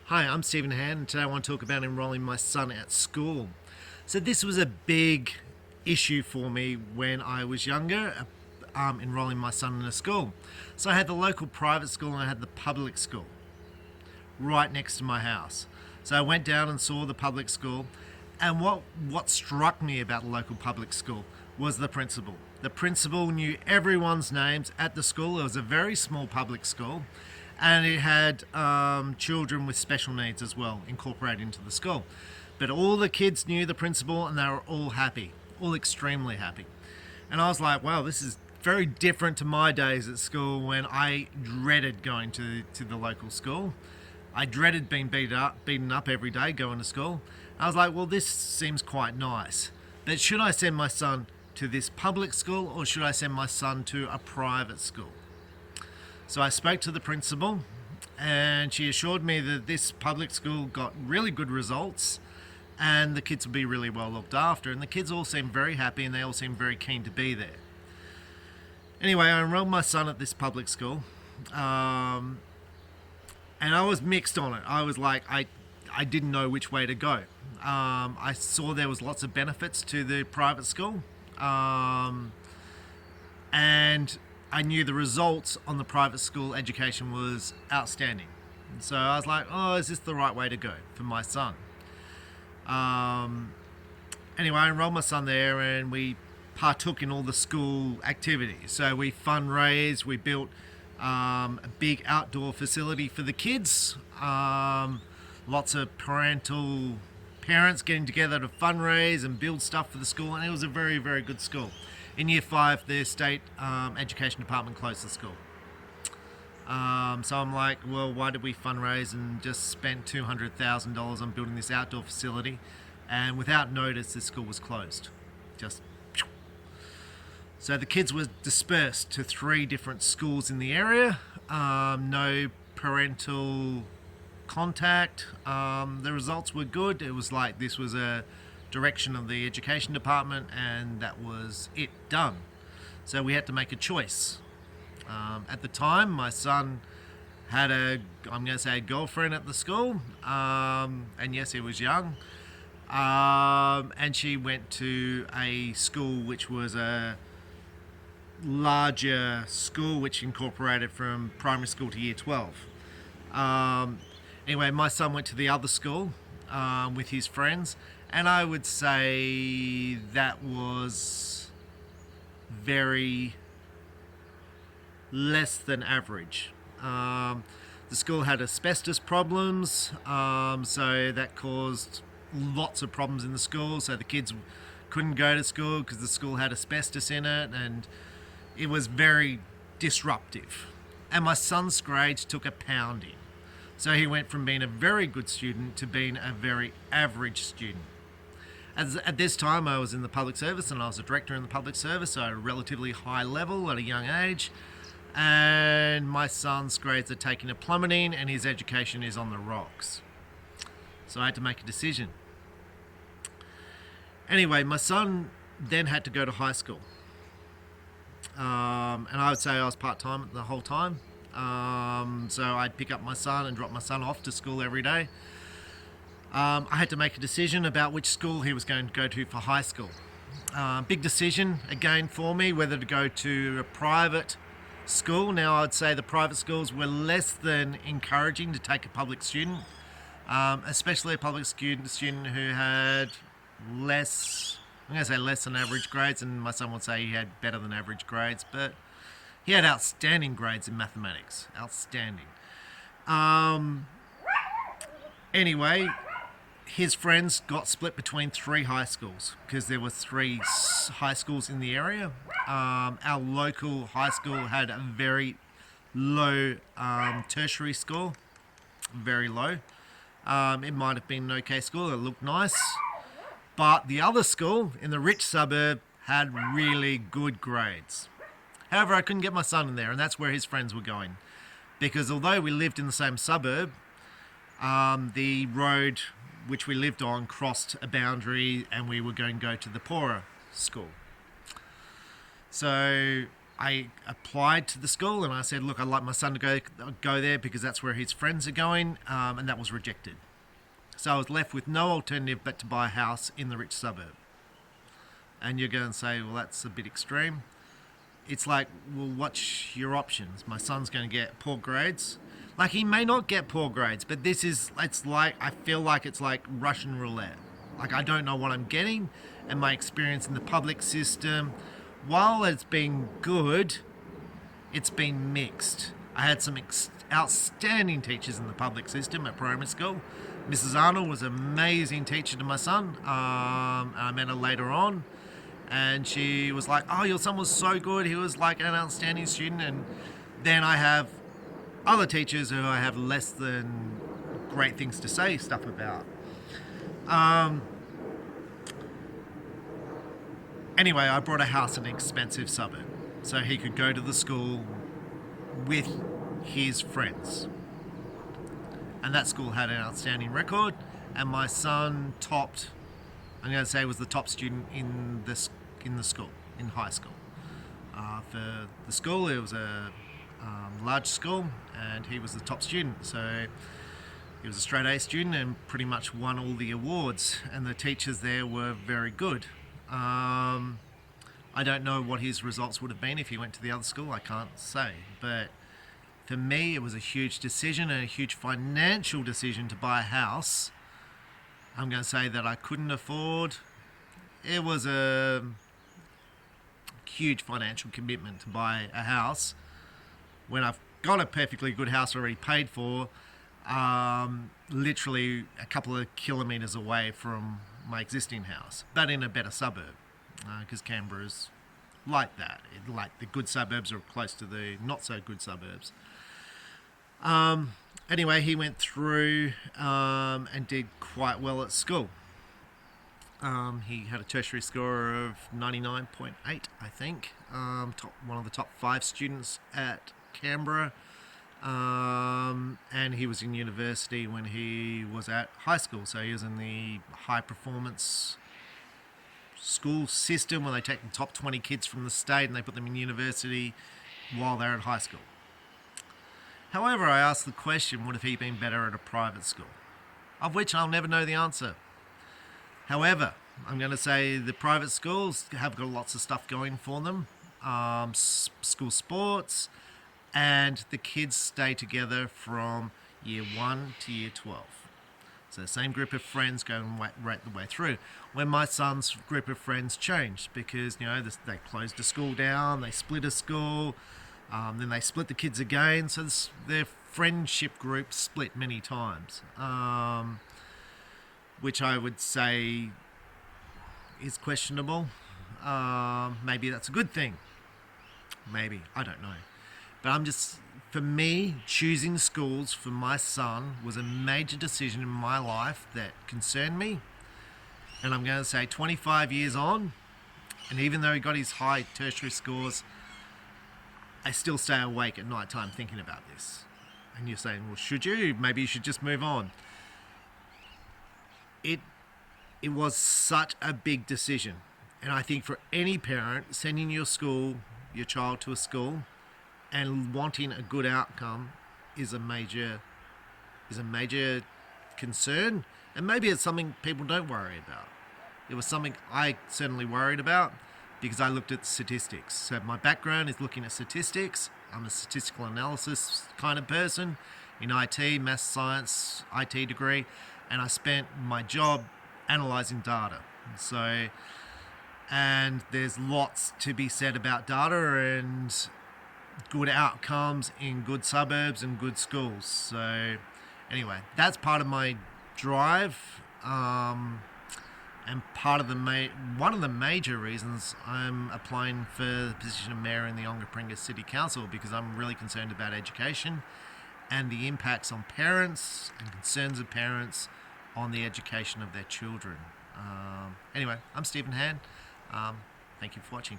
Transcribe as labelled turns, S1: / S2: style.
S1: Hi, I'm Stephen Hand, and today I want to talk about enrolling my son at school. So, this was a big issue for me when I was younger, enrolling my son in a school. So, I had the local private school and I had the public school right next to my house. So, I went down and saw the public school, and what struck me about the local public school was the principal. The principal knew everyone's names at the school. It was a very small public school, and it had children with special needs as well incorporated into the school. But all the kids knew the principal, and they were all happy, all extremely happy. And I was like, wow, this is very different to my days at school when I dreaded going to the local school. I dreaded being beaten up every day going to school. I was like, well, this seems quite nice. But should I send my son to this public school or should I send my son to a private school? So I spoke to the principal and she assured me that this public school got really good results and the kids will be really well looked after. And the kids all seemed very happy and they all seemed very keen to be there. Anyway, I enrolled my son at this public school. And I was mixed on it. I was like, I didn't know which way to go. I saw there was lots of benefits to the private school. And I knew the results on the private school education was outstanding. So I was like, oh, is this the right way to go for my son? Anyway, I enrolled my son there and we partook in all the school activities. So we fundraised, we built a big outdoor facility for the kids. Lots of parents getting together to fundraise and build stuff for the school, and it was a very, very good school. In year 5, the state education department closed the school. So I'm like, well, why did we fundraise and just spend $200,000 on building this outdoor facility? And without notice, the school was closed. So the kids were dispersed to 3 different schools in the area. No parental contact. The results were good. It was like this was a direction of the education department and that was it, done. So we had to make a choice. At the time, my son had a girlfriend at the school, and yes, he was young, and she went to a school which was a larger school which incorporated from primary school to year 12. Anyway, my son went to the other school with his friends, and I would say that was very less than average. The school had asbestos problems, so that caused lots of problems in the school. So the kids couldn't go to school because the school had asbestos in it, and it was very disruptive. And my son's grades took a pounding. So he went from being a very good student to being a very average student. At this time, I was in the public service and I was a director in the public service, so at a relatively high level at a young age. And my son's grades are taking a plummeting and his education is on the rocks. So I had to make a decision. Anyway, my son then had to go to high school. And I would say I was part-time the whole time. So I'd pick up my son and drop my son off to school every day. I had to make a decision about which school he was going to go to for high school. Big decision again for me, whether to go to a private school. Now I'd say the private schools were less than encouraging to take a public student, especially a public student who had less than average grades, and my son would say he had better than average grades, but he had outstanding grades in mathematics. Outstanding. Anyway, his friends got split between 3 high schools because there were 3 high schools in the area. Our local high school had a very low tertiary score, very low. It might have been an okay school. It looked nice. But the other school in the rich suburb had really good grades. However, I couldn't get my son in there, and that's where his friends were going. Because although we lived in the same suburb, the road which we lived on crossed a boundary and we were going to go to the poorer school. So I applied to the school and I said, look, I'd like my son to go there because that's where his friends are going, and that was rejected. So I was left with no alternative but to buy a house in the rich suburb. And you're going to say, well, that's a bit extreme. It's like, well, what's your options? My son's going to get poor grades. Like, he may not get poor grades, but I feel like it's like Russian roulette. Like, I don't know what I'm getting, and my experience in the public system, while it's been good, it's been mixed. I had some outstanding teachers in the public system at primary school. Mrs. Arnold was an amazing teacher to my son. I met her later on, and she was like, oh, your son was so good. He was like an outstanding student. And then I have other teachers who I have less than great things to say stuff about. Anyway, I bought a house in an expensive suburb so he could go to the school with his friends. And that school had an outstanding record, and my son topped, I'm going to say, was the top student in the school, in high school. For the school, it was a large school, and he was the top student. So he was a straight A student and pretty much won all the awards, and the teachers there were very good. I don't know what his results would have been if he went to the other school. I can't say, but for me, it was a huge decision and a huge financial decision to buy a house. I'm going to say that I couldn't afford. It was a huge financial commitment to buy a house when I've got a perfectly good house already paid for, literally a couple of kilometres away from my existing house, but in a better suburb, because Canberra's like that. Like, the good suburbs are close to the not so good suburbs. Anyway, he went through and did quite well at school. He had a tertiary score of 99.8, I think. One of the top 5 students at Canberra. And he was in university when he was at high school. So he was in the high performance school system where they take the top 20 kids from the state and they put them in university while they're at high school. However, I asked the question, would have he been better at a private school? Of which I'll never know the answer. However, I'm going to say the private schools have got lots of stuff going for them. School sports, and the kids stay together from year 1 to year 12. So the same group of friends going right the way through. When my son's group of friends changed because, they closed a school down, they split a school, then they split the kids again. So their friendship group split many times, which I would say is questionable. Maybe that's a good thing. Maybe, I don't know. But for me, choosing schools for my son was a major decision in my life that concerned me. And I'm going to say 25 years on, and even though he got his high tertiary scores, I still stay awake at night time thinking about this. And you're saying, well, should you? Maybe you should just move on. It was such a big decision. And I think for any parent, sending your child to a school and wanting a good outcome is a major concern, and maybe it's something people don't worry about. It was something I certainly worried about because I looked at statistics. So my background is looking at statistics. I'm a statistical analysis kind of person in IT, maths, science, IT degree, and I spent my job analysing data. And there's lots to be said about data and good outcomes in good suburbs and good schools. So anyway, that's part of my drive, and one of the major reasons I'm applying for the position of mayor in the Ongar-Pringa City Council, because I'm really concerned about education and the impacts on parents and concerns of parents on the education of their children. Anyway, I'm Stephen Hand. Thank you for watching.